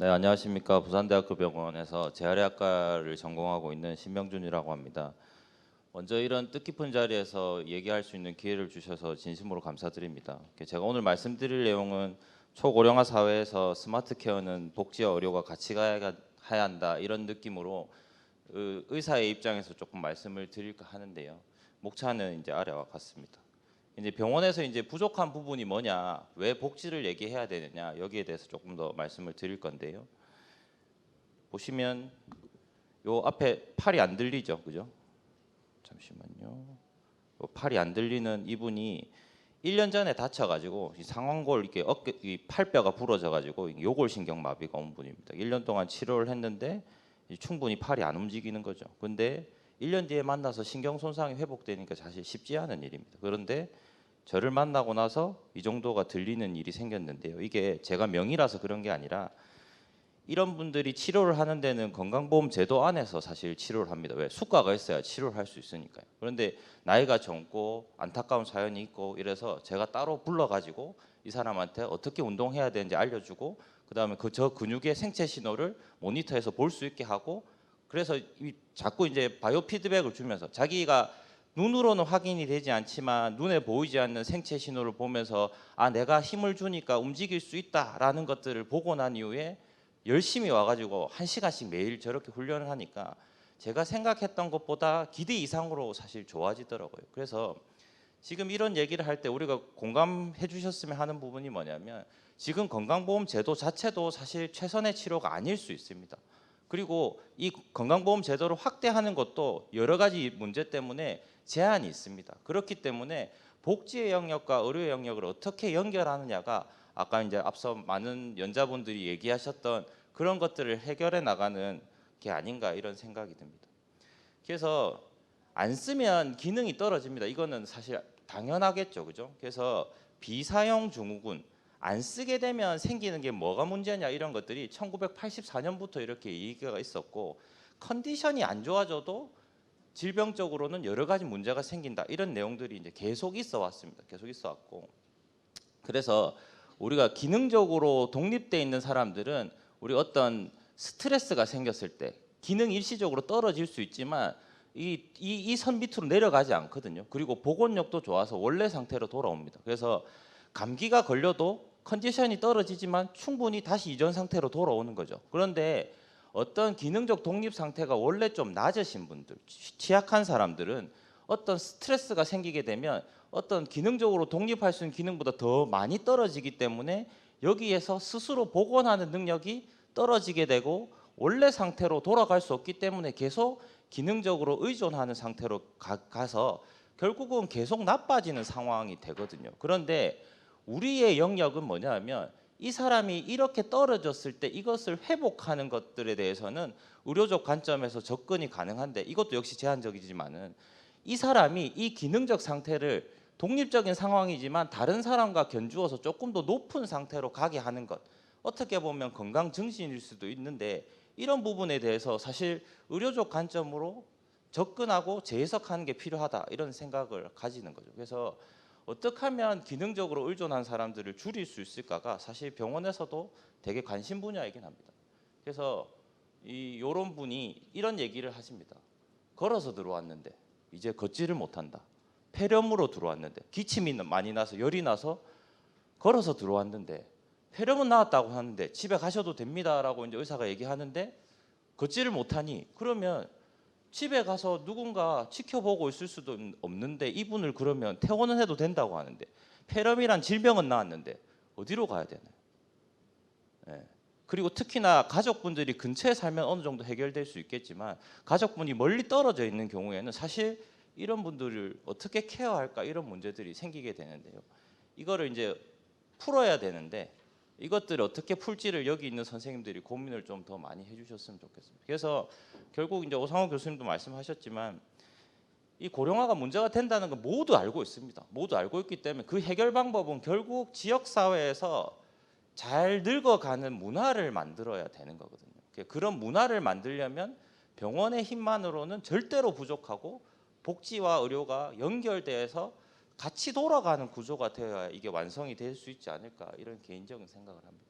네, 안녕하십니까. 부산대학교 병원에서 재활의학과를 전공하고 있는 신명준이라고 합니다. 먼저 이런 뜻깊은 자리에서 얘기할 수 있는 기회를 주셔서 진심으로 감사드립니다. 제가 오늘 말씀드릴 내용은 초고령화 사회에서 스마트 케어는 복지와 의료가 같이 가야 한다 이런 느낌으로 의사의 입장에서 조금 말씀을 드릴까 하는데요. 목차는 이제 아래와 같습니다. 이제 병원에서 이제 부족한 부분이 뭐냐, 왜 복지를 얘기해야 되느냐 여기에 대해서 조금 더 말씀을 드릴 건데요. 보시면 요 앞에 팔이 안 들리죠, 그죠? 잠시만요. 요 팔이 안 들리는 이분이 1년 전에 다쳐가지고 상완골 이렇게 어깨 이 팔뼈가 부러져가지고 요골신경 마비가 온 분입니다. 1년 동안 치료를 했는데 충분히 팔이 안 움직이는 거죠. 근데 1년 뒤에 만나서 신경 손상이 회복되니까 사실 쉽지 않은 일입니다. 그런데 저를 만나고 나서 이 정도가 들리는 일이 생겼는데요. 이게 제가 명의라서 그런 게 아니라 이런 분들이 치료를 하는 데는 건강보험 제도 안에서 사실 치료를 합니다. 왜? 수가가 있어야 치료를 할 수 있으니까요. 그런데 나이가 젊고 안타까운 사연이 있고 이래서 제가 따로 불러가지고 이 사람한테 어떻게 운동해야 되는지 알려주고 그다음에 저 근육의 생체 신호를 모니터해서 볼 수 있게 하고 그래서 자꾸 이제 바이오 피드백을 주면서 자기가 눈으로는 확인이 되지 않지만 눈에 보이지 않는 생체 신호를 보면서 아 내가 힘을 주니까 움직일 수 있다라는 것들을 보고 난 이후에 열심히 와가지고 1시간씩 매일 저렇게 훈련을 하니까 제가 생각했던 것보다 기대 이상으로 사실 좋아지더라고요. 그래서 지금 이런 얘기를 할 때 우리가 공감해 주셨으면 하는 부분이 뭐냐면 지금 건강보험 제도 자체도 사실 최선의 치료가 아닐 수 있습니다. 그리고 이 건강보험 제도를 확대하는 것도 여러 가지 문제 때문에 제한이 있습니다. 그렇기 때문에 복지의 영역과 의료의 영역을 어떻게 연결하느냐가 아까 이제 앞서 많은 연자분들이 얘기하셨던 그런 것들을 해결해 나가는 게 아닌가 이런 생각이 듭니다. 그래서 안 쓰면 기능이 떨어집니다. 이거는 사실 당연하겠죠, 그죠? 그래서 비사용 증후군 안 쓰게 되면 생기는 게 뭐가 문제냐 이런 것들이 1984년부터 이렇게 얘기가 있었고 컨디션이 안 좋아져도 질병적으로는 여러 가지 문제가 생긴다 이런 내용들이 이제 계속 있어 왔습니다. 계속 있어 왔고 그래서 우리가 기능적으로 독립돼 있는 사람들은 우리 어떤 스트레스가 생겼을 때 기능 일시적으로 떨어질 수 있지만 이 선 밑으로 내려가지 않거든요. 그리고 복원력도 좋아서 원래 상태로 돌아옵니다. 그래서 감기가 걸려도 컨디션이 떨어지지만 충분히 다시 이전 상태로 돌아오는 거죠. 그런데 어떤 기능적 독립 상태가 원래 좀 낮으신 분들, 취약한 사람들은 어떤 스트레스가 생기게 되면 어떤 기능적으로 독립할 수 있는 기능보다 더 많이 떨어지기 때문에 여기에서 스스로 복원하는 능력이 떨어지게 되고 원래 상태로 돌아갈 수 없기 때문에 계속 기능적으로 의존하는 상태로 가서 결국은 계속 나빠지는 상황이 되거든요. 그런데 우리의 영역은 뭐냐면 이 사람이 이렇게 떨어졌을 때 이것을 회복하는 것들에 대해서는 의료적 관점에서 접근이 가능한데 이것도 역시 제한적이지만은 이 사람이 이 기능적 상태를 독립적인 상황이지만 다른 사람과 견주어서 조금 더 높은 상태로 가게 하는 것 어떻게 보면 건강 증진일 수도 있는데 이런 부분에 대해서 사실 의료적 관점으로 접근하고 재해석하는 게 필요하다 이런 생각을 가지는 거죠. 그래서 어떻게 하면 기능적으로 의존한 사람들을 줄일 수 있을까가 사실 병원에서도 되게 관심 분야이긴 합니다. 그래서 요런 분이 이런 얘기를 하십니다. 걸어서 들어왔는데 이제 걷지를 못한다. 폐렴으로 들어왔는데 기침이 많이 나서 열이 나서 걸어서 들어왔는데 폐렴은 나았다고 하는데 집에 가셔도 됩니다라고 이제 의사가 얘기하는데 걷지를 못하니 그러면 집에 가서 누군가 지켜보고 있을 수도 없는데 이분을 그러면 퇴원은 해도 된다고 하는데 폐렴이란 질병은 나았는데 어디로 가야 되나요? 예. 그리고 특히나 가족분들이 근처에 살면 어느 정도 해결될 수 있겠지만 가족분이 멀리 떨어져 있는 경우에는 사실 이런 분들을 어떻게 케어할까 이런 문제들이 생기게 되는데요. 이거를 이제 풀어야 되는데 이것들을 어떻게 풀지를 여기 있는 선생님들이 고민을 좀 더 많이 해주셨으면 좋겠습니다. 그래서 결국 이제 오상호 교수님도 말씀하셨지만 이 고령화가 문제가 된다는 건 모두 알고 있습니다. 모두 알고 있기 때문에 그 해결 방법은 결국 지역 사회에서 잘 늙어가는 문화를 만들어야 되는 거거든요. 그런 문화를 만들려면 병원의 힘만으로는 절대로 부족하고 복지와 의료가 연결돼서 같이 돌아가는 구조가 되어야 이게 완성이 될 수 있지 않을까 이런 개인적인 생각을 합니다.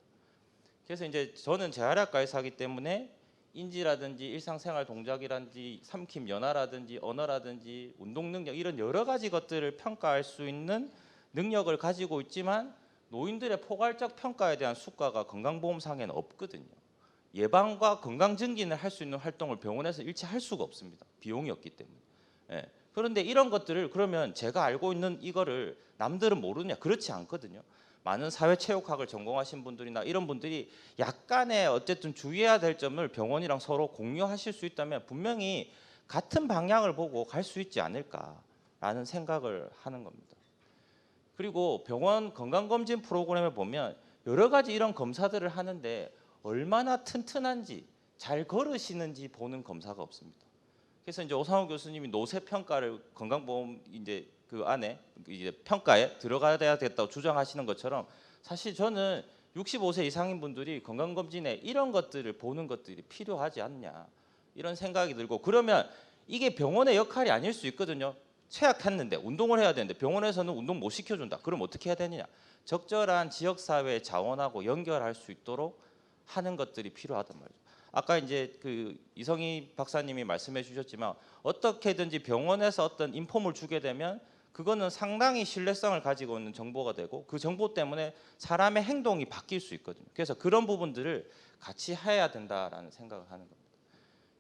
그래서 이제 저는 재활의학과에서 하기 때문에 인지라든지 일상생활 동작이라든지 삼킴 연화라든지 언어라든지 운동 능력 이런 여러 가지 것들을 평가할 수 있는 능력을 가지고 있지만 노인들의 포괄적 평가에 대한 수가가 건강보험상에는 없거든요. 예방과 건강 증진을 할 수 있는 활동을 병원에서 일체 할 수가 없습니다. 비용이 없기 때문에. 예. 그런데 이런 것들을 그러면 제가 알고 있는 이거를 남들은 모르느냐? 그렇지 않거든요. 많은 사회체육학을 전공하신 분들이나 이런 분들이 약간의 어쨌든 주의해야 될 점을 병원이랑 서로 공유하실 수 있다면 분명히 같은 방향을 보고 갈 수 있지 않을까라는 생각을 하는 겁니다. 그리고 병원 건강검진 프로그램에 보면 여러 가지 이런 검사들을 하는데 얼마나 튼튼한지 잘 걸으시는지 보는 검사가 없습니다. 그래서 이제 오상호 교수님이 노쇠 평가를 건강보험 이제 그 안에 이제 평가에 들어가야 되겠다고 주장하시는 것처럼 사실 저는 65세 이상인 분들이 건강검진에 이런 것들을 보는 것들이 필요하지 않냐 이런 생각이 들고 그러면 이게 병원의 역할이 아닐 수 있거든요. 취약했는데 운동을 해야 되는데 병원에서는 운동 못 시켜준다. 그럼 어떻게 해야 되느냐? 적절한 지역사회 자원하고 연결할 수 있도록 하는 것들이 필요하단 말이죠. 아까 이제 그 이성희 박사님이 말씀해 주셨지만 어떻게든지 병원에서 어떤 인폼을 주게 되면 그거는 상당히 신뢰성을 가지고 있는 정보가 되고 그 정보 때문에 사람의 행동이 바뀔 수 있거든요. 그래서 그런 부분들을 같이 해야 된다라는 생각을 하는 겁니다.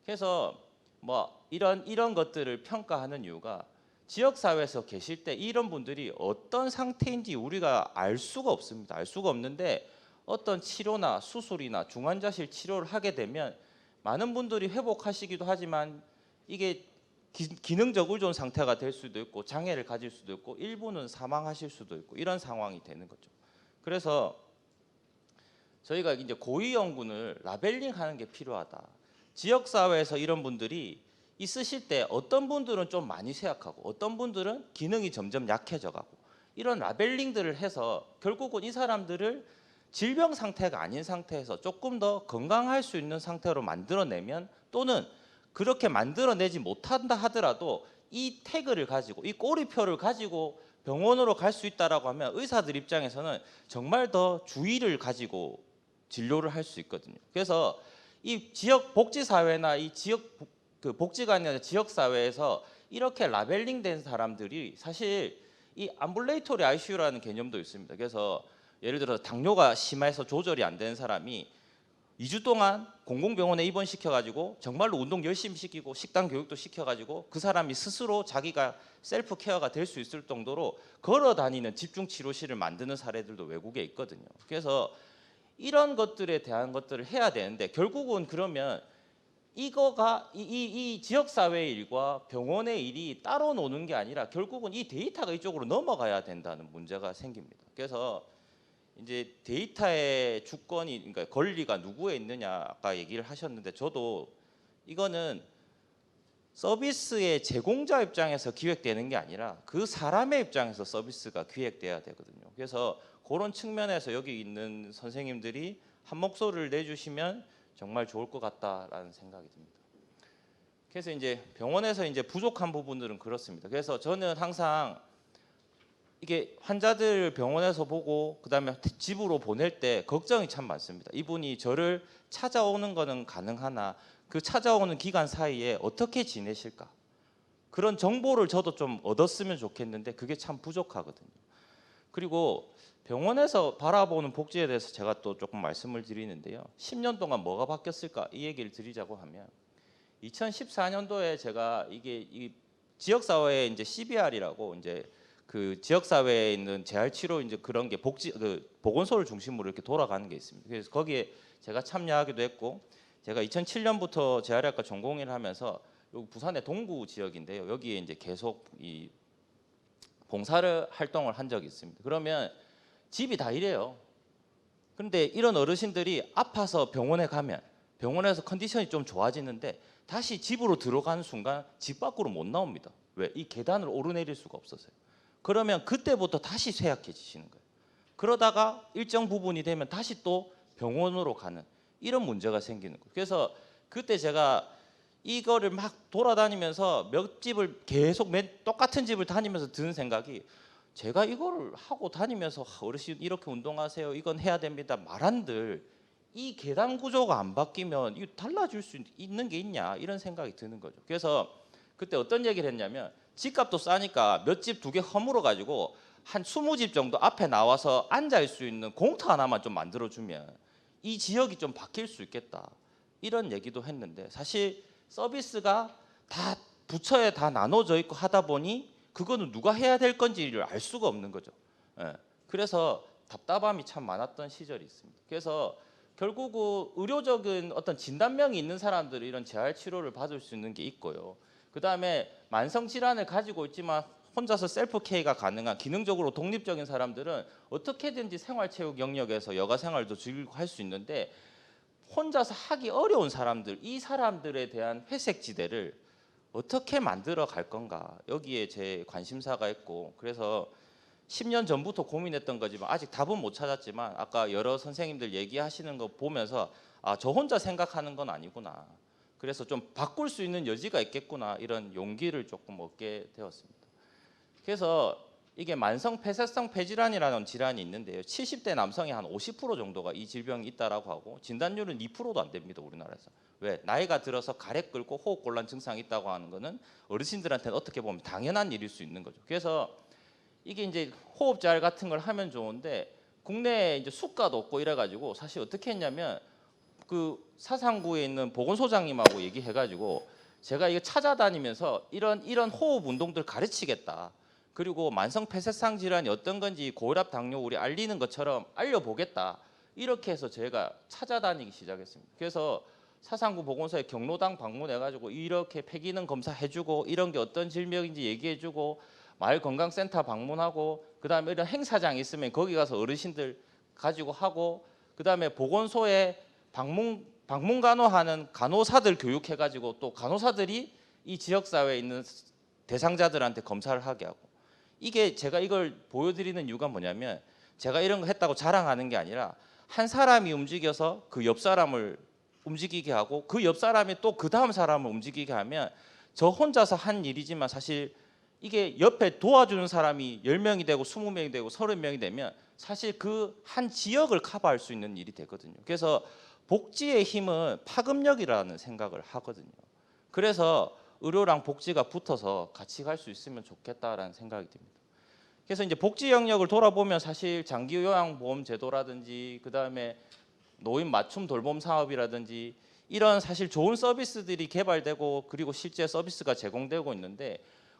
그래서 뭐 이런 것들을 평가하는 이유가 지역 사회에서 계실 때 이런 분들이 어떤 상태인지 우리가 알 수가 없습니다. 알 수가 없는데 어떤 치료나 수술이나 중환자실 치료를 하게 되면 많은 분들이 회복하시기도 하지만 이게 기능적 의존 상태가 될 수도 있고 장애를 가질 수도 있고 일부는 사망하실 수도 있고 이런 상황이 되는 거죠. 그래서 저희가 이제 고위험군을 라벨링하는 게 필요하다. 지역 사회에서 이런 분들이 있으실 때 어떤 분들은 좀 많이 쇠약하고 어떤 분들은 기능이 점점 약해져 가고 이런 라벨링들을 해서 결국은 이 사람들을 질병 상태가 아닌 상태에서 조금 더 건강할 수 있는 상태로 만들어내면 또는 그렇게 만들어내지 못한다 하더라도 이 태그를 가지고 이 꼬리표를 가지고 병원으로 갈 수 있다라고 하면 의사들 입장에서는 정말 더 주의를 가지고 진료를 할 수 있거든요. 그래서 이 지역 복지사회나 이 지역 그 복지관이나 지역사회에서 이렇게 라벨링된 사람들이 사실 이 암불레이토리 ICU라는 개념도 있습니다. 그래서 예를 들어 당뇨가 심해서 조절이 안 되는 사람이 2주 동안 공공병원에 입원시켜가지고 정말로 운동 열심히 시키고 식단 교육도 시켜가지고 그 사람이 스스로 자기가 셀프 케어가 될 수 있을 정도로 걸어 다니는 집중 치료실을 만드는 사례들도 외국에 있거든요. 그래서 이런 것들에 대한 것들을 해야 되는데 결국은 그러면 이거가 이 지역사회의 일과 병원의 일이 따로 노는 게 아니라 결국은 이 데이터가 이쪽으로 넘어가야 된다는 문제가 생깁니다. 그래서 이제 데이터의 주권이 그러니까 권리가 누구에 있느냐 아까 얘기를 하셨는데 저도 이거는 서비스의 제공자 입장에서 기획되는 게 아니라 그 사람의 입장에서 서비스가 기획돼야 되거든요. 그래서 그런 측면에서 여기 있는 선생님들이 한 목소리를 내주시면 정말 좋을 것 같다라는 생각이 듭니다. 그래서 이제 병원에서 이제 부족한 부분들은 그렇습니다. 그래서 저는 항상 이게 환자들 병원에서 보고 그다음에 집으로 보낼 때 걱정이 참 많습니다. 이분이 저를 찾아오는 거는 가능하나 그 찾아오는 기간 사이에 어떻게 지내실까? 그런 정보를 저도 좀 얻었으면 좋겠는데 그게 참 부족하거든요. 그리고 병원에서 바라보는 복지에 대해서 제가 또 조금 말씀을 드리는데요. 10년 동안 뭐가 바뀌었을까? 이 얘기를 드리자고 하면 2014년도에 제가 이게 이 지역사회에 이제 CBR이라고 이제 그 지역사회에 있는 재활치료 이제 그런 게 복지 그 보건소를 중심으로 이렇게 돌아가는 게 있습니다. 그래서 거기에 제가 참여하기도 했고 제가 2007년부터 재활의학과 전공을 하면서 여기 부산의 동구 지역인데요. 여기에 이제 계속 이 봉사를 활동을 한 적이 있습니다. 그러면 집이 다 이래요. 그런데 이런 어르신들이 아파서 병원에 가면 병원에서 컨디션이 좀 좋아지는데 다시 집으로 들어가는 순간 집 밖으로 못 나옵니다. 왜? 이 계단을 오르내릴 수가 없어서요. 그러면 그때부터 다시 쇠약해지시는 거예요. 그러다가 일정 부분이 되면 다시 또 병원으로 가는 이런 문제가 생기는 거예요. 그래서 그때 제가 이거를 막 돌아다니면서 몇 집을 계속 똑같은 집을 다니면서 드는 생각이 제가 이거를 하고 다니면서 어르신 이렇게 운동하세요. 이건 해야 됩니다. 말한들 이 계단 구조가 안 바뀌면 이거 달라질 수 있는 게 있냐 이런 생각이 드는 거죠. 그래서 그때 어떤 얘기를 했냐면 집값도 싸니까 몇 집 두 개 허물어 가지고 한 20집 정도 앞에 나와서 앉아 있을 수 있는 공터 하나만 좀 만들어 주면 이 지역이 좀 바뀔 수 있겠다. 이런 얘기도 했는데 사실 서비스가 다 부처에 다 나눠져 있고 하다 보니 그거는 누가 해야 될 건지를 알 수가 없는 거죠. 예. 그래서 답답함이 참 많았던 시절이 있습니다. 그래서 결국 의료적인 어떤 진단명이 있는 사람들은 이런 재활 치료를 받을 수 있는 게 있고요. 그다음에 만성 질환을 가지고 있지만 혼자서 셀프 케어가 가능한 기능적으로 독립적인 사람들은 어떻게든지 생활체육 영역에서 여가 생활도 즐기고 할 수 있는데 혼자서 하기 어려운 사람들, 이 사람들에 대한 회색 지대를 어떻게 만들어 갈 건가 여기에 제 관심사가 있고 그래서 10년 전부터 고민했던 거지만 아직 답은 못 찾았지만 아까 여러 선생님들 얘기하시는 거 보면서 아, 저 혼자 생각하는 건 아니구나. 그래서 좀 바꿀 수 있는 여지가 있겠구나 이런 용기를 조금 얻게 되었습니다. 그래서 이게 만성 폐쇄성 폐질환이라는 질환이 있는데요. 70대 남성이 한 50% 정도가 이 질병이 있다라고 하고 진단율은 2%도 안 됩니다. 우리나라에서. 왜? 나이가 들어서 가래 끓고 호흡곤란 증상이 있다고 하는 거는 어르신들한테는 어떻게 보면 당연한 일일 수 있는 거죠. 그래서 이게 이제 호흡잘 같은 걸 하면 좋은데 국내에 이제 수가도 없고 이래가지고 사실 어떻게 했냐면 그 사상구에 있는 보건소장님하고 얘기해가지고 제가 이거 찾아다니면서 이런 호흡 운동들 가르치겠다. 그리고 만성 폐쇄성 질환이 어떤 건지 고혈압, 당뇨 우리 알리는 것처럼 알려보겠다. 이렇게 해서 제가 찾아다니기 시작했습니다. 그래서 사상구 보건소에 경로당 방문해가지고 이렇게 폐기능 검사해주고 이런 게 어떤 질병인지 얘기해주고 마을건강센터 방문하고 그다음에 이런 행사장 있으면 거기 가서 어르신들 가지고 하고 그다음에 보건소에 방문간호하는 간호사들 교육해가지고 또 간호사들이 이 지역사회에 있는 대상자들한테 검사를 하게 하고 이게 제가 이걸 보여드리는 이유가 뭐냐면 제가 이런 거 했다고 자랑하는 게 아니라 한 사람이 움직여서 그 옆 사람을 움직이게 하고 그 옆 사람이 또 그 다음 사람을 움직이게 하면 저 혼자서 한 일이지만 사실 이게 옆에 도와주는 사람이 10명이 되고 20명이 되고 30명이 되면 사실 그 한 지역을 커버할 수 있는 일이 되거든요. 그래서 복지의 힘은 파급력이라는 생각을 하거든요. 그래서 의료랑 복지가 붙어서 같이 갈 수 있으면 좋겠다라는 생각이 듭니다. 그래서 이제 복지 영역을 돌아보면 사실 장기 요양보험 제도라든지 그다음에 노인 맞춤 돌봄 사업이라든지 이런 사실 좋은 서비스들이 개발되고 그리고 실제 서비스가 제공되고 있는데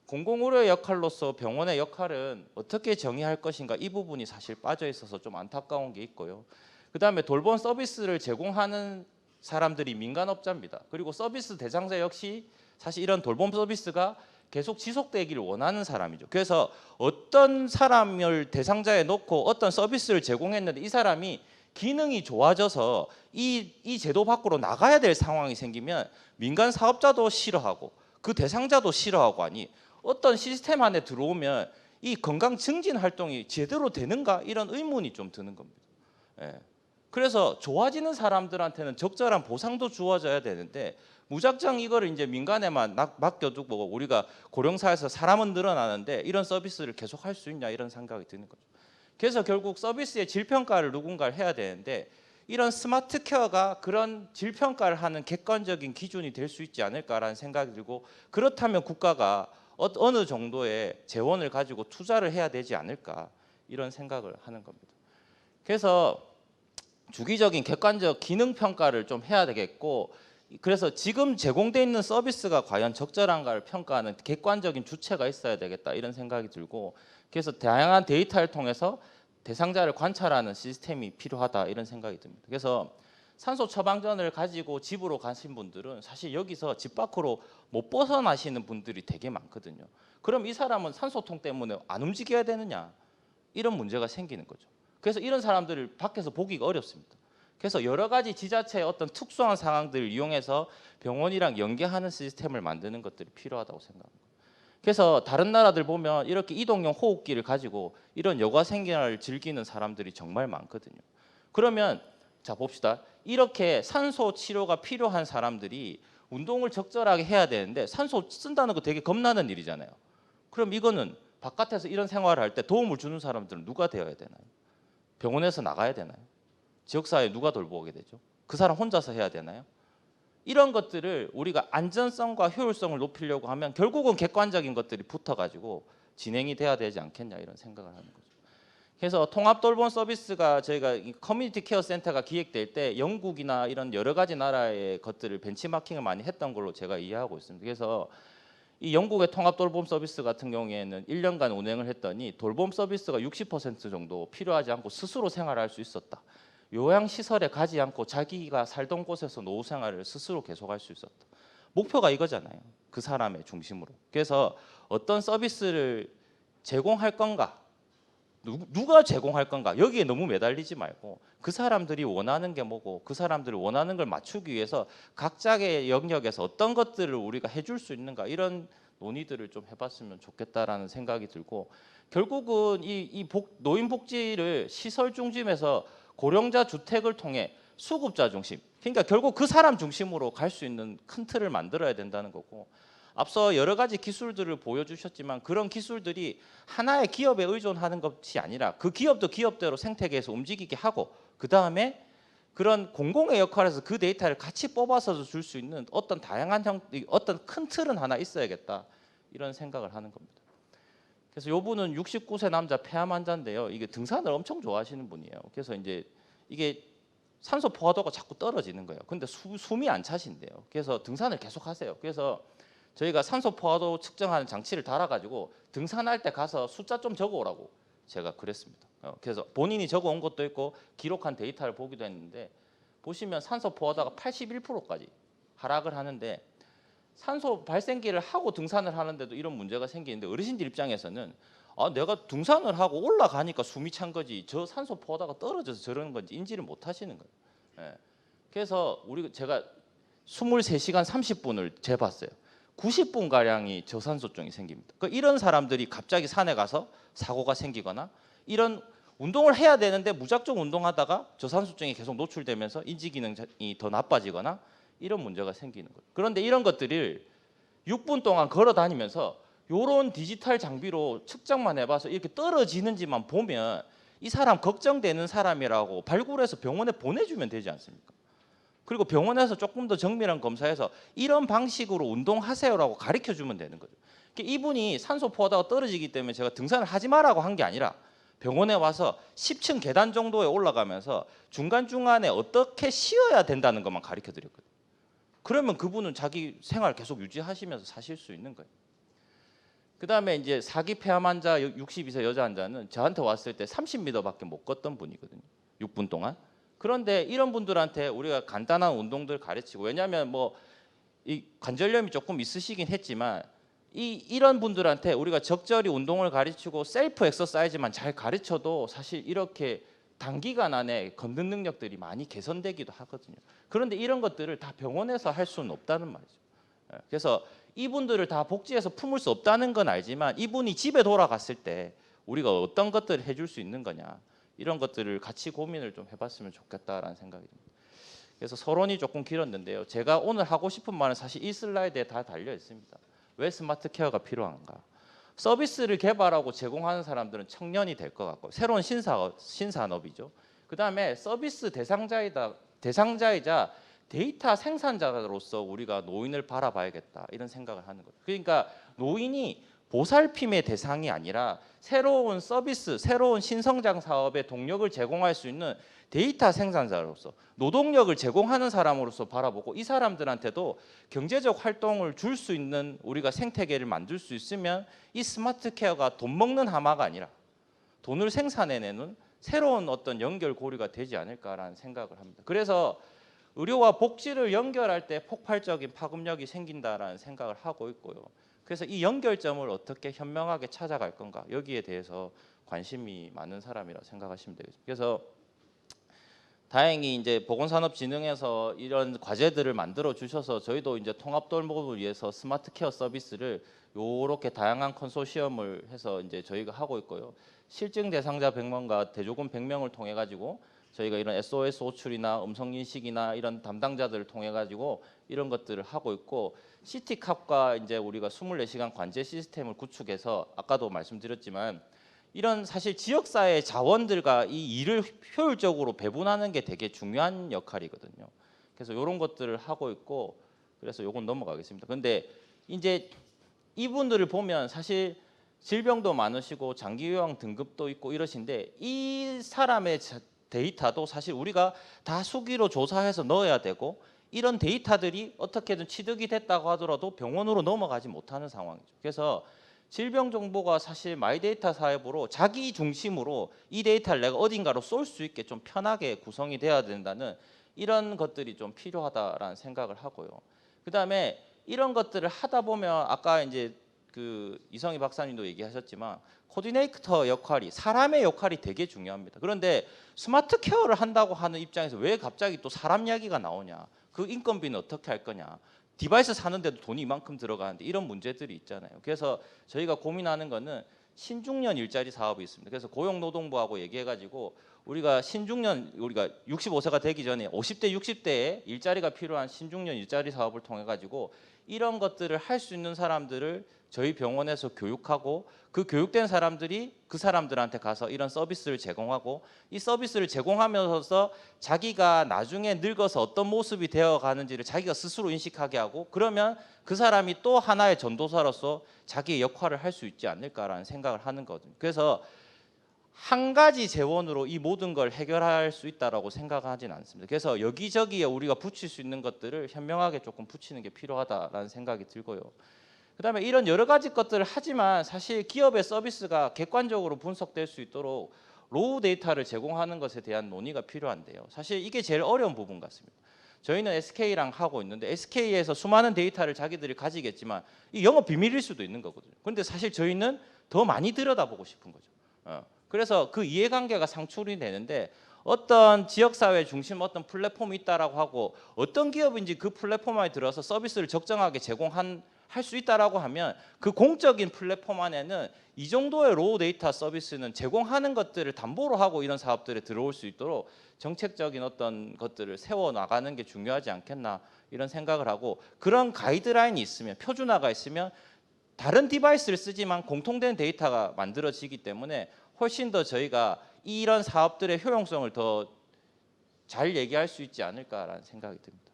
공공의료의 역할로서 병원의 역할은 어떻게 정의할 것인가 이 부분이 사실 빠져 있어서 좀 안타까운 게 있고요. 그다음에 돌봄 서비스를 제공하는 사람들이 민간업자입니다. 그리고 서비스 대상자 역시 사실 이런 돌봄 서비스가 계속 지속되기를 원하는 사람이죠. 그래서 어떤 사람을 대상자에 놓고 어떤 서비스를 제공했는데 이 사람이 기능이 좋아져서 이 제도 밖으로 나가야 될 상황이 생기면 민간 사업자도 싫어하고 그 대상자도 싫어하고 하니 어떤 시스템 안에 들어오면 이 건강 증진 활동이 제대로 되는가 이런 의문이 좀 드는 겁니다. 예. 그래서 좋아지는 사람들한테는 적절한 보상도 주어져야 되는데 무작정 이거를 이제 민간에만 맡겨두고 우리가 고령사에서 사람은 늘어나는데 이런 서비스를 계속 할 수 있냐 이런 생각이 드는 거죠. 그래서 결국 서비스의 질평가를 누군가를 해야 되는데 이런 스마트 케어가 그런 질평가를 하는 객관적인 기준이 될 수 있지 않을까라는 생각이 들고 그렇다면 국가가 어느 정도의 재원을 가지고 투자를 해야 되지 않을까 이런 생각을 하는 겁니다. 그래서 주기적인 객관적 기능 평가를 좀 해야 되겠고 그래서 지금 제공되어 있는 서비스가 과연 적절한가를 평가하는 객관적인 주체가 있어야 되겠다 이런 생각이 들고 그래서 다양한 데이터를 통해서 대상자를 관찰하는 시스템이 필요하다 이런 생각이 듭니다. 그래서 산소 처방전을 가지고 집으로 가신 분들은 사실 여기서 집 밖으로 못 벗어나시는 분들이 되게 많거든요. 그럼 이 사람은 산소통 때문에 안 움직여야 되느냐 이런 문제가 생기는 거죠. 그래서 이런 사람들을 밖에서 보기가 어렵습니다. 그래서 여러 가지 지자체의 어떤 특수한 상황들을 이용해서 병원이랑 연계하는 시스템을 만드는 것들이 필요하다고 생각합니다. 그래서 다른 나라들 보면 이렇게 이동용 호흡기를 가지고 이런 여가 생활을 즐기는 사람들이 정말 많거든요. 그러면 자 봅시다. 이렇게 산소 치료가 필요한 사람들이 운동을 적절하게 해야 되는데 산소 쓴다는 거 되게 겁나는 일이잖아요. 그럼 이거는 바깥에서 이런 생활을 할 때 도움을 주는 사람들은 누가 되어야 되나요? 병원에서 나가야 되나요? 지역사회 누가 돌보게 되죠? 그 사람 혼자서 해야 되나요? 이런 것들을 우리가 안전성과 효율성을 높이려고 하면 결국은 객관적인 것들이 붙어가지고 진행이 돼야 되지 않겠냐 이런 생각을 하는 거죠. 그래서 통합돌봄 서비스가 저희가 커뮤니티 케어 센터가 기획될 때 영국이나 이런 여러 가지 나라의 것들을 벤치마킹을 많이 했던 걸로 제가 이해하고 있습니다. 그래서 이 영국의 통합돌봄 서비스 같은 경우에는 1년간 운행을 했더니 돌봄 서비스가 60% 정도 필요하지 않고 스스로 생활할 수 있었다. 요양시설에 가지 않고 자기가 살던 곳에서 노후 생활을 스스로 계속할 수 있었다. 목표가 이거잖아요. 그 사람의 중심으로. 그래서 어떤 서비스를 제공할 건가, 누가 제공할 건가 여기에 너무 매달리지 말고 그 사람들이 원하는 게 뭐고 그 사람들이 원하는 걸 맞추기 위해서 각자의 영역에서 어떤 것들을 우리가 해줄 수 있는가 이런 논의들을 좀 해봤으면 좋겠다라는 생각이 들고 결국은 이 노인 복지를 시설 중심에서 고령자 주택을 통해 수급자 중심 그러니까 결국 그 사람 중심으로 갈 수 있는 큰 틀을 만들어야 된다는 거고 앞서 여러 가지 기술들을 보여주셨지만 그런 기술들이 하나의 기업에 의존하는 것이 아니라 그 기업도 기업대로 생태계에서 움직이게 하고 그 다음에 그런 공공의 역할에서 그 데이터를 같이 뽑아서 줄 수 있는 어떤 다양한 어떤 큰 틀은 하나 있어야겠다 이런 생각을 하는 겁니다. 그래서 이분은 69세 남자 폐암 환자인데요. 이게 등산을 엄청 좋아하시는 분이에요. 그래서 이제 이게 산소 포화도가 자꾸 떨어지는 거예요. 근데 숨이 안 차신대요. 그래서 등산을 계속 하세요. 그래서 저희가 산소 포화도 측정하는 장치를 달아가지고 등산할 때 가서 숫자 좀 적어오라고 제가 그랬습니다. 그래서 본인이 적어온 것도 있고 기록한 데이터를 보기도 했는데 보시면 산소 포화도가 81%까지 하락을 하는데 산소 발생기를 하고 등산을 하는데도 이런 문제가 생기는데 어르신들 입장에서는 내가 등산을 하고 올라가니까 숨이 찬 거지 저 산소 포화도가 떨어져서 저러는 건지 인지를 못 하시는 거예요. 그래서 제가 23시간 30분을 재봤어요. 90분 가량이 저산소증이 생깁니다. 이런 사람들이 갑자기 산에 가서 사고가 생기거나 이런 운동을 해야 되는데 무작정 운동하다가 저산소증이 계속 노출되면서 인지 기능이 더 나빠지거나 이런 문제가 생기는 거예요. 그런데 이런 것들을 6분 동안 걸어 다니면서 이런 디지털 장비로 측정만 해봐서 이렇게 떨어지는지만 보면 이 사람 걱정되는 사람이라고 발굴해서 병원에 보내주면 되지 않습니까? 그리고 병원에서 조금 더 정밀한 검사해서 이런 방식으로 운동하세요라고 가르쳐주면 되는 거죠. 이분이 산소 포화도가 떨어지기 때문에 제가 등산을 하지 마라고 한 게 아니라 병원에 와서 10층 계단 정도에 올라가면서 중간중간에 어떻게 쉬어야 된다는 것만 가르쳐 드렸거든요. 그러면 그분은 자기 생활 계속 유지하시면서 사실 수 있는 거예요. 그다음에 이제 사기 폐암 환자 62세 여자 환자는 저한테 왔을 때 30m밖에 못 걷던 분이거든요. 6분 동안. 그런데 이런 분들한테 우리가 간단한 운동들 가르치고 왜냐하면 뭐 이 관절염이 조금 있으시긴 했지만 이런 분들한테 우리가 적절히 운동을 가르치고 셀프 엑서사이즈만 잘 가르쳐도 사실 이렇게 단기간 안에 걷는 능력들이 많이 개선되기도 하거든요. 그런데 이런 것들을 다 병원에서 할 수는 없다는 말이죠. 그래서 이분들을 다 복지에서 품을 수 없다는 건 알지만 이분이 집에 돌아갔을 때 우리가 어떤 것들을 해줄 수 있는 거냐 이런 것들을 같이 고민을 좀 해봤으면 좋겠다라는 생각이 듭니다. 그래서 서론이 조금 길었는데요. 제가 오늘 하고 싶은 말은 사실 이 슬라이드에 다 달려 있습니다. 왜 스마트 케어가 필요한가? 서비스를 개발하고 제공하는 사람들은 청년이 될 것 같고 새로운 신산업이죠. 그다음에 서비스 대상자이자 데이터 생산자로서 우리가 노인을 바라봐야겠다 이런 생각을 하는 거죠. 그러니까 노인이 보살핌의 대상이 아니라 새로운 서비스, 새로운 신성장 사업의 동력을 제공할 수 있는 데이터 생산자로서 노동력을 제공하는 사람으로서 바라보고 이 사람들한테도 경제적 활동을 줄 수 있는 우리가 생태계를 만들 수 있으면 이 스마트 케어가 돈 먹는 하마가 아니라 돈을 생산해내는 새로운 어떤 연결고리가 되지 않을까라는 생각을 합니다. 그래서 의료와 복지를 연결할 때 폭발적인 파급력이 생긴다라는 생각을 하고 있고요. 그래서 이 연결점을 어떻게 현명하게 찾아갈 건가 여기에 대해서 관심이 많은 사람이라고 생각하시면 되겠습니다. 그래서 다행히 이제 보건산업진흥에서 이런 과제들을 만들어 주셔서 저희도 이제 통합돌봄을 위해서 스마트 케어 서비스를 요렇게 다양한 컨소시엄을 해서 이제 저희가 하고 있고요. 실증 대상자 100명과 대조군 100명을 통해 가지고 저희가 이런 SOS 호출이나 음성 인식이나 이런 담당자들을 통해 가지고 이런 것들을 하고 있고 CT캅과 이제 우리가 24시간 관제 시스템을 구축해서 아까도 말씀드렸지만 이런 사실 지역사회 자원들과 이 일을 효율적으로 배분하는 게 되게 중요한 역할이거든요. 그래서 이런 것들을 하고 있고, 그래서 요건 넘어가겠습니다. 근데 이제 이분들을 보면 사실 질병도 많으시고 장기 요양 등급도 있고 이러신데, 이 사람의 데이터도 사실 우리가 다 수기로 조사해서 넣어야 되고, 이런 데이터들이 어떻게든 취득이 됐다고 하더라도 병원으로 넘어가지 못하는 상황이죠. 그래서 질병 정보가 사실 마이데이터 사업으로 자기 중심으로 이 데이터를 내가 어딘가로 쏠 수 있게 좀 편하게 구성이 돼야 된다는 이런 것들이 좀 필요하다라는 생각을 하고요. 그다음에 이런 것들을 하다 보면 아까 이제 그 이성희 박사님도 얘기하셨지만 코디네이터 역할이, 사람의 역할이 되게 중요합니다. 그런데 스마트 케어를 한다고 하는 입장에서 왜 갑자기 또 사람 이야기가 나오냐? 그 인건비는 어떻게 할 거냐? 디바이스 사는데도 돈이 이만큼 들어가는데 이런 문제들이 있잖아요. 그래서 저희가 고민하는 거는 신중년 일자리 사업이 있습니다. 그래서 고용노동부하고 얘기해가지고 우리가 신중년, 우리가 65세가 되기 전에 50대, 60대에 일자리가 필요한 신중년 일자리 사업을 통해 가지고 이런 것들을 할 수 있는 사람들을 저희 병원에서 교육하고, 그 교육된 사람들이 그 사람들한테 가서 이런 서비스를 제공하고, 이 서비스를 제공하면서 자기가 나중에 늙어서 어떤 모습이 되어 가는지를 자기가 스스로 인식하게 하고, 그러면 그 사람이 또 하나의 전도사로서 자기의 역할을 할 수 있지 않을까라는 생각을 하는 거거든요. 그래서 한 가지 재원으로 이 모든 걸 해결할 수 있다라고 생각하진 않습니다. 그래서 여기저기에 우리가 붙일 수 있는 것들을 현명하게 조금 붙이는 게 필요하다라는 생각이 들고요. 그다음에 이런 여러 가지 것들을 하지만 사실 기업의 서비스가 객관적으로 분석될 수 있도록 로우 데이터를 제공하는 것에 대한 논의가 필요한데요. 사실 이게 제일 어려운 부분 같습니다. 저희는 SK랑 하고 있는데 SK에서 수많은 데이터를 자기들이 가지겠지만 이 영업 비밀일 수도 있는 거거든요. 그런데 사실 저희는 더 많이 들여다보고 싶은 거죠. 그래서 그 이해관계가 상충이 되는데, 어떤 지역사회 중심 어떤 플랫폼이 있다라고 하고 어떤 기업인지 그 플랫폼 안에 들어서 서비스를 적정하게 할 수 있다라고 하면 그 공적인 플랫폼 안에는 이 정도의 로우 데이터 서비스는 제공하는 것들을 담보로 하고 이런 사업들에 들어올 수 있도록 정책적인 어떤 것들을 세워 나가는 게 중요하지 않겠나 이런 생각을 하고, 그런 가이드라인이 있으면, 표준화가 있으면 다른 디바이스를 쓰지만 공통된 데이터가 만들어지기 때문에 훨씬 더 저희가 이런 사업들의 효용성을 더 잘 얘기할 수 있지 않을까라는 생각이 듭니다.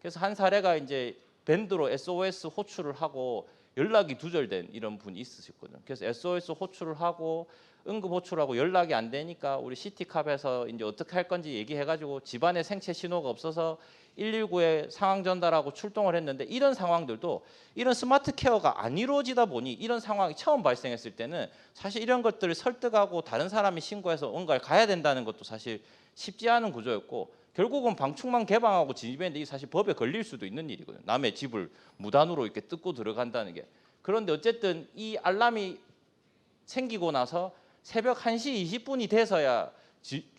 그래서 한 사례가 이제 밴드로 SOS 호출을 하고 연락이 두절된 이런 분이 있으셨거든요. 그래서 SOS 호출을 하고 응급 호출하고 연락이 안 되니까 우리 시티캅에서 이제 어떻게 할 건지 얘기해가지고 집안에 생체 신호가 없어서 119에 상황 전달하고 출동을 했는데, 이런 상황들도 이런 스마트 케어가 안 이루어지다 보니 이런 상황이 처음 발생했을 때는 사실 이런 것들을 설득하고 다른 사람이 신고해서 뭔가를 가야 된다는 것도 사실 쉽지 않은 구조였고, 결국은 방충망 개방하고 진입했는데 이게 사실 법에 걸릴 수도 있는 일이거든요. 남의 집을 무단으로 이렇게 뜯고 들어간다는 게. 그런데 어쨌든 이 알람이 생기고 나서 새벽 1시 20분이 돼서야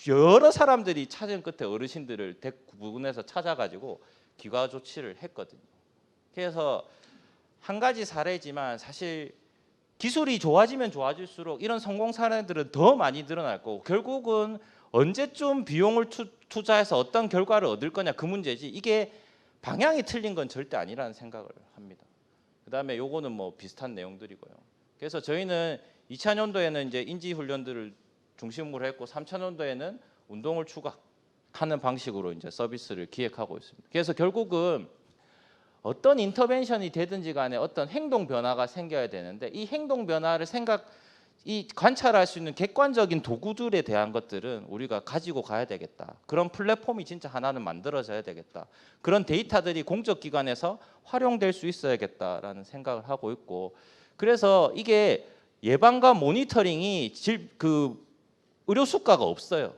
여러 사람들이 찾은 끝에 어르신들을 대부분에서 찾아가지고 귀가 조치를 했거든요. 그래서 한 가지 사례지만 사실 기술이 좋아지면 좋아질수록 이런 성공 사례들은 더 많이 늘어날 거고, 결국은 언제쯤 비용을 투자해서 어떤 결과를 얻을 거냐 그 문제지, 이게 방향이 틀린 건 절대 아니라는 생각을 합니다. 그다음에 요거는 뭐 비슷한 내용들이고요. 그래서 저희는 2000년도에는 이제 인지 훈련들을 중심으로 했고 3000년도에는 운동을 추가하는 방식으로 이제 서비스를 기획하고 있습니다. 그래서 결국은 어떤 인터벤션이 되든지 간에 어떤 행동 변화가 생겨야 되는데, 이 행동 변화를 관찰할 수 있는 객관적인 도구들에 대한 것들은 우리가 가지고 가야 되겠다. 그런 플랫폼이 진짜 하나는 만들어져야 되겠다. 그런 데이터들이 공적기관에서 활용될 수 있어야겠다라는 생각을 하고 있고, 그래서 이게 예방과 모니터링이 의료 수가가 없어요.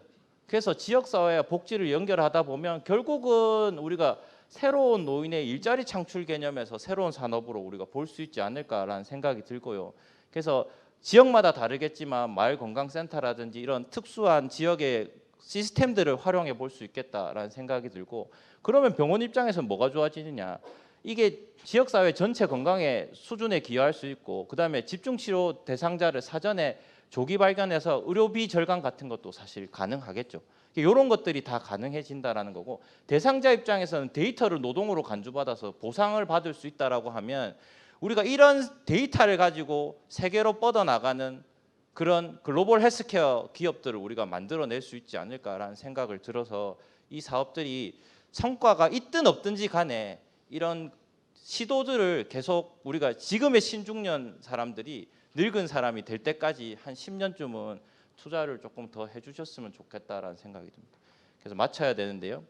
그래서 지역사회와 복지를 연결하다 보면 결국은 우리가 새로운 노인의 일자리 창출 개념에서 새로운 산업으로 우리가 볼 수 있지 않을까라는 생각이 들고요. 그래서 지역마다 다르겠지만 마을 건강센터라든지 이런 특수한 지역의 시스템들을 활용해 볼 수 있겠다라는 생각이 들고, 그러면 병원 입장에서는 뭐가 좋아지느냐, 이게 지역사회 전체 건강의 수준에 기여할 수 있고, 그다음에 집중치료 대상자를 사전에 조기 발견해서 의료비 절감 같은 것도 사실 가능하겠죠. 이런 것들이 다 가능해진다라는 거고, 대상자 입장에서는 데이터를 노동으로 간주받아서 보상을 받을 수 있다라고 하면 우리가 이런 데이터를 가지고 세계로 뻗어나가는 그런 글로벌 헬스케어 기업들을 우리가 만들어낼 수 있지 않을까라는 생각을 들어서 이 사업들이 성과가 있든 없든지 간에 이런 시도들을 계속 우리가 지금의 신중년 사람들이 늙은 사람이 될 때까지 한 10년쯤은 투자를 조금 더 해주셨으면 좋겠다라는 생각이 듭니다. 그래서 맞춰야 되는데요.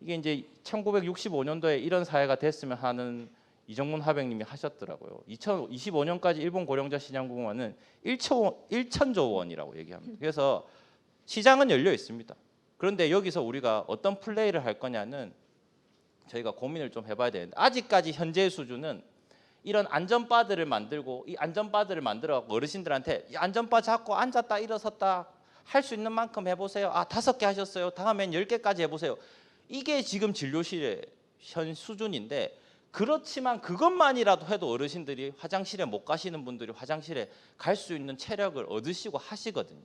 이게 이제 1965년도에 이런 사회가 됐으면 하는 이정문 화백님이 하셨더라고요. 2025년까지 일본 고령자 시장 규모는 1천조 원이라고 얘기합니다. 그래서 시장은 열려 있습니다. 그런데 여기서 우리가 어떤 플레이를 할 거냐는 저희가 고민을 좀 해봐야 되는데 아직까지 현재 수준은 이런 안전바들을 만들고 이 안전바들을 만들어 어르신들한테 이 안전바 잡고 앉았다 일어섰다 할 수 있는 만큼 해보세요. 5개 하셨어요. 다음엔 10개까지 해보세요. 이게 지금 진료실의 현 수준인데 그렇지만 그것만이라도 해도 어르신들이 화장실에 못 가시는 분들이 화장실에 갈 수 있는 체력을 얻으시고 하시거든요.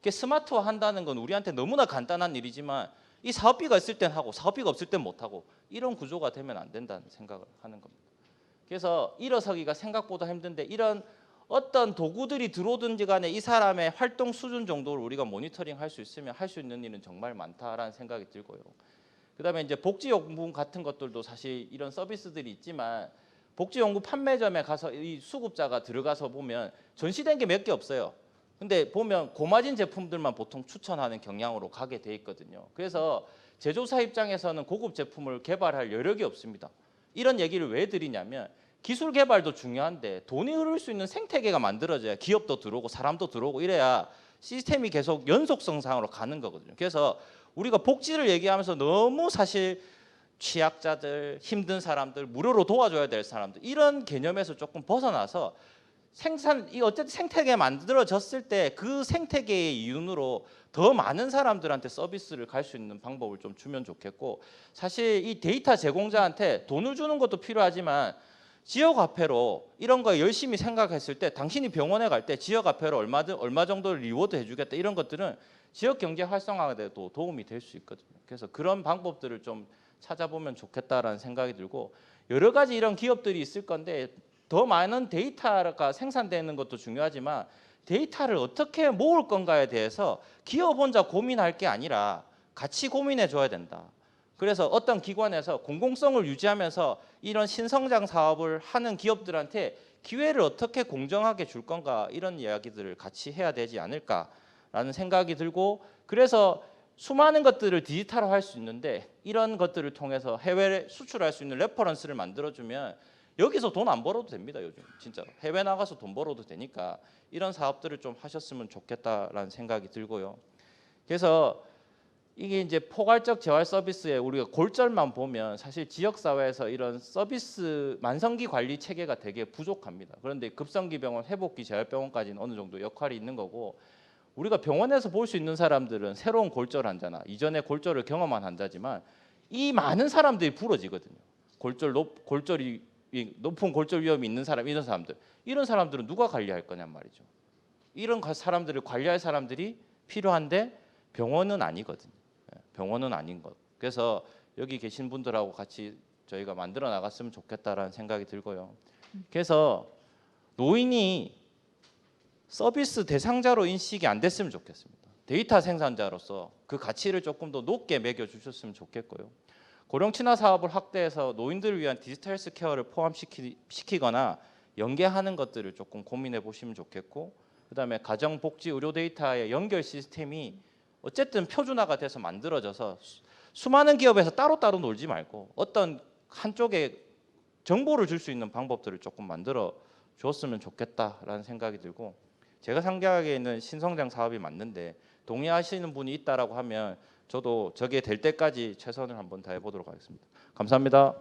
스마트화 한다는 건 우리한테 너무나 간단한 일이지만 이 사업비가 있을 땐 하고 사업비가 없을 땐 못 하고 이런 구조가 되면 안 된다는 생각을 하는 겁니다. 그래서 일어서기가 생각보다 힘든데 이런 어떤 도구들이 들어오든지 간에 이 사람의 활동 수준 정도를 우리가 모니터링 할 수 있으면 할 수 있는 일은 정말 많다라는 생각이 들고요. 그다음에 이제 복지용품 같은 것들도 사실 이런 서비스들이 있지만 복지용품 판매점에 가서 이 수급자가 들어가서 보면 전시된 게 몇 개 없어요. 근데 보면 고마진 제품들만 보통 추천하는 경향으로 가게 돼 있거든요. 그래서 제조사 입장에서는 고급 제품을 개발할 여력이 없습니다. 이런 얘기를 왜 드리냐면 기술 개발도 중요한데 돈이 흐를 수 있는 생태계가 만들어져야 기업도 들어오고 사람도 들어오고 이래야 시스템이 계속 연속성상으로 가는 거거든요. 그래서 우리가 복지를 얘기하면서 너무 사실 취약자들, 힘든 사람들, 무료로 도와줘야 될 사람들 이런 개념에서 조금 벗어나서 이 어쨌든 생태계 만들어졌을 때 그 생태계의 이윤으로 더 많은 사람들한테 서비스를 갈 수 있는 방법을 좀 주면 좋겠고 사실 이 데이터 제공자한테 돈을 주는 것도 필요하지만 지역화폐로 이런 거 열심히 생각했을 때 당신이 병원에 갈 때 지역화폐로 얼마 정도를 리워드 해주겠다 이런 것들은 지역 경제 활성화에도 도움이 될 수 있거든요. 그래서 그런 방법들을 좀 찾아보면 좋겠다라는 생각이 들고 여러 가지 이런 기업들이 있을 건데 더 많은 데이터가 생산되는 것도 중요하지만 데이터를 어떻게 모을 건가에 대해서 기업 혼자 고민할 게 아니라 같이 고민해 줘야 된다. 그래서 어떤 기관에서 공공성을 유지하면서 이런 신성장 사업을 하는 기업들한테 기회를 어떻게 공정하게 줄 건가 이런 이야기들을 같이 해야 되지 않을까라는 생각이 들고 그래서 수많은 것들을 디지털화할 수 있는데 이런 것들을 통해서 해외에 수출할 수 있는 레퍼런스를 만들어주면 여기서 돈 안 벌어도 됩니다. 요즘 진짜로 해외 나가서 돈 벌어도 되니까 이런 사업들을 좀 하셨으면 좋겠다라는 생각이 들고요. 그래서 이게 이제 포괄적 재활 서비스에 우리가 골절만 보면 사실 지역 사회에서 이런 서비스 만성기 관리 체계가 되게 부족합니다. 그런데 급성기 병원, 회복기 재활병원까지는 어느 정도 역할이 있는 거고 우리가 병원에서 볼 수 있는 사람들은 새로운 골절 환자나 이전에 골절을 경험한 환자지만 이 많은 사람들이 부러지거든요. 골절이 높은 골절 위험이 있는 사람 이런 사람들은 누가 관리할 거냔 말이죠. 이런 사람들을 관리할 사람들이 필요한데 병원은 아니거든요. 병원은 아닌 것. 그래서 여기 계신 분들하고 같이 저희가 만들어 나갔으면 좋겠다라는 생각이 들고요. 그래서 노인이 서비스 대상자로 인식이 안 됐으면 좋겠습니다. 데이터 생산자로서 그 가치를 조금 더 높게 매겨 주셨으면 좋겠고요. 고령 친화 사업을 확대해서 노인들을 위한 디지털 헬스케어를 포함시키거나 연계하는 것들을 조금 고민해 보시면 좋겠고 그다음에 가정복지 의료 데이터의 연결 시스템이 어쨌든 표준화가 돼서 만들어져서 수많은 기업에서 따로따로 놀지 말고 어떤 한쪽에 정보를 줄 수 있는 방법들을 조금 만들어 주었으면 좋겠다라는 생각이 들고 제가 상기하기에는 신성장 사업이 맞는데 동의하시는 분이 있다라고 하면 저도 저게 될 때까지 최선을 한번 다해보도록 하겠습니다. 감사합니다.